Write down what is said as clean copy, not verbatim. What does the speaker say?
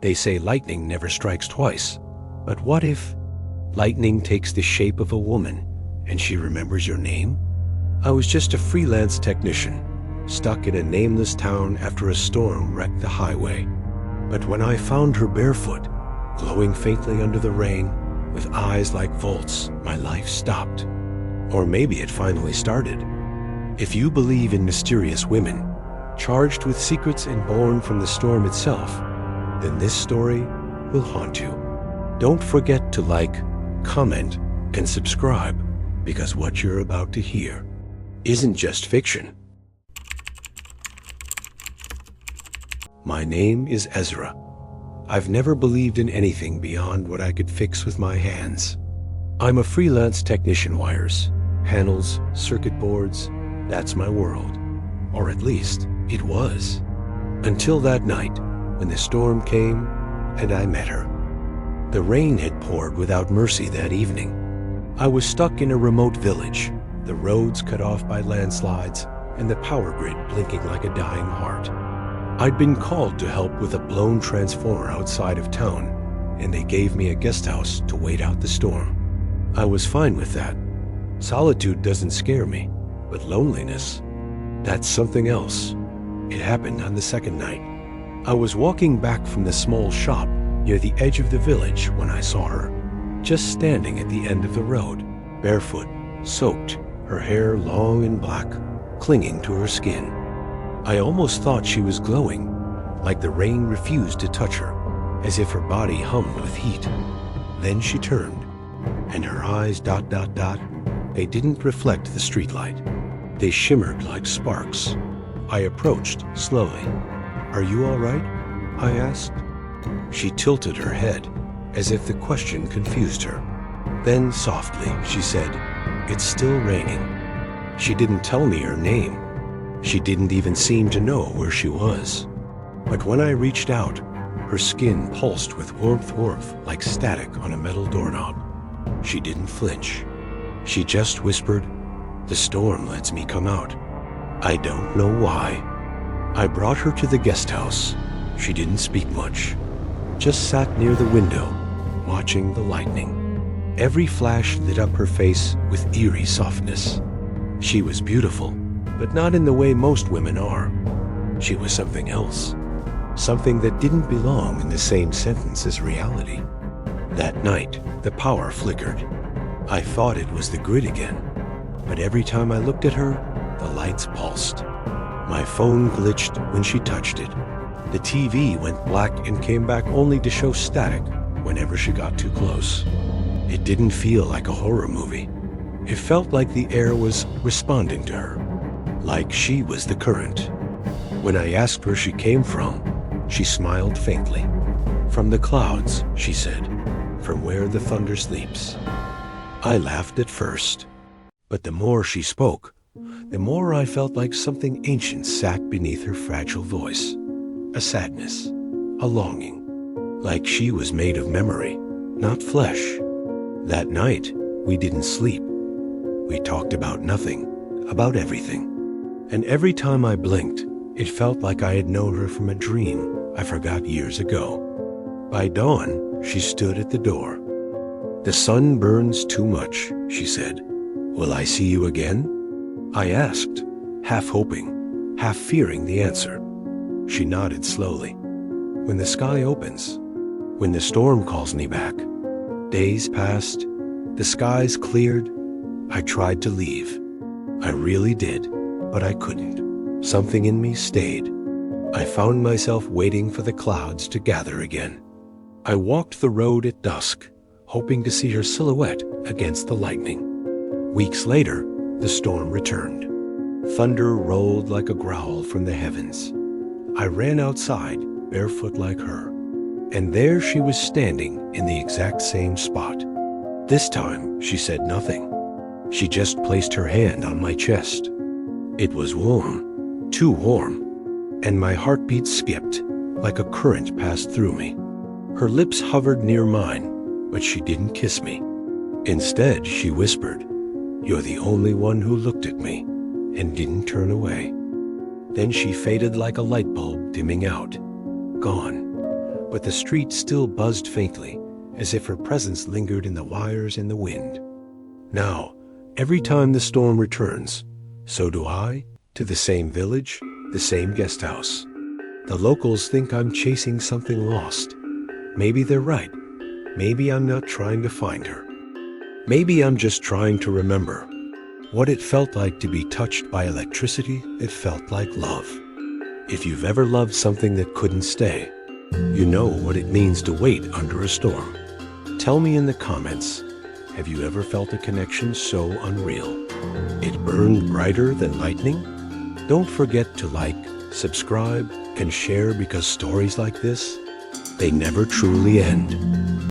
They say lightning never strikes twice. But what if lightning takes the shape of a woman and she remembers your name? I was just a freelance technician, stuck in a nameless town after a storm wrecked the highway. But when I found her barefoot, glowing faintly under the rain, with eyes like vaults, my life stopped. Or maybe it finally started. If you believe in mysterious women, charged with secrets and born from the storm itself, then this story will haunt you. Don't forget to like, comment, and subscribe, because what you're about to hear isn't just fiction. My name is Ezra. I've never believed in anything beyond what I could fix with my hands. I'm a freelance technician. Wires, panels, circuit boards, that's my world. Or at least, it was. Until that night, when the storm came and I met her. The rain had poured without mercy that evening. I was stuck in a remote village, the roads cut off by landslides and the power grid blinking like a dying heart. I'd been called to help with a blown transformer outside of town, and they gave me a guest house to wait out the storm. I was fine with that. Solitude doesn't scare me, but loneliness, that's something else. It happened on the second night. I was walking back from the small shop near the edge of the village when I saw her, just standing at the end of the road, barefoot, soaked, her hair long and black, clinging to her skin. I almost thought she was glowing, like the rain refused to touch her, as if her body hummed with heat. Then she turned, and her eyes ... They didn't reflect the streetlight. They shimmered like sparks. I approached slowly. "Are you all right?" I asked. She tilted her head, as if the question confused her. Then softly, she said, "It's still raining." She didn't tell me her name. She didn't even seem to know where she was. But when I reached out, her skin pulsed with warmth like static on a metal doorknob. She didn't flinch. She just whispered, "The storm lets me come out. I don't know why." I brought her to the guest house. She didn't speak much, just sat near the window, watching the lightning. Every flash lit up her face with eerie softness. She was beautiful, but not in the way most women are. She was something else, something that didn't belong in the same sentence as reality. That night, the power flickered. I thought it was the grid again, but every time I looked at her, the lights pulsed. My phone glitched when she touched it. The TV went black and came back only to show static whenever she got too close. It didn't feel like a horror movie. It felt like the air was responding to her, like she was the current. When I asked where she came from, she smiled faintly. "From the clouds," she said, "from where the thunder sleeps." I laughed at first, but the more she spoke, the more I felt like something ancient sat beneath her fragile voice. A sadness, a longing, like she was made of memory, not flesh. That night, we didn't sleep. We talked about nothing, about everything. And every time I blinked, it felt like I had known her from a dream I forgot years ago. By dawn, she stood at the door. "The sun burns too much," she said. "Will I see you again?" I asked, half hoping, half fearing the answer. She nodded slowly. "When the sky opens, when the storm calls me back." Days passed, the skies cleared. I tried to leave. I really did, but I couldn't. Something in me stayed. I found myself waiting for the clouds to gather again. I walked the road at dusk, hoping to see her silhouette against the lightning. Weeks later, the storm returned. Thunder rolled like a growl from the heavens. I ran outside, barefoot like her, and there she was standing in the exact same spot. This time, she said nothing. She just placed her hand on my chest. It was warm, too warm, and my heartbeat skipped like a current passed through me. Her lips hovered near mine, but she didn't kiss me. Instead, she whispered, "You're the only one who looked at me," and didn't turn away. Then she faded like a light bulb dimming out, gone. but the street still buzzed faintly, as if her presence lingered in the wires and the wind. Now, every time the storm returns, so do I, to the same village, the same guest house. The locals think I'm chasing something lost. Maybe they're right. Maybe I'm not trying to find her. Maybe I'm just trying to remember what it felt like to be touched by electricity. It felt like love. If you've ever loved something that couldn't stay, you know what it means to wait under a storm. Tell me in the comments, have you ever felt a connection so unreal? It burned brighter than lightning? Don't forget to like, subscribe, and share, because stories like this, they never truly end.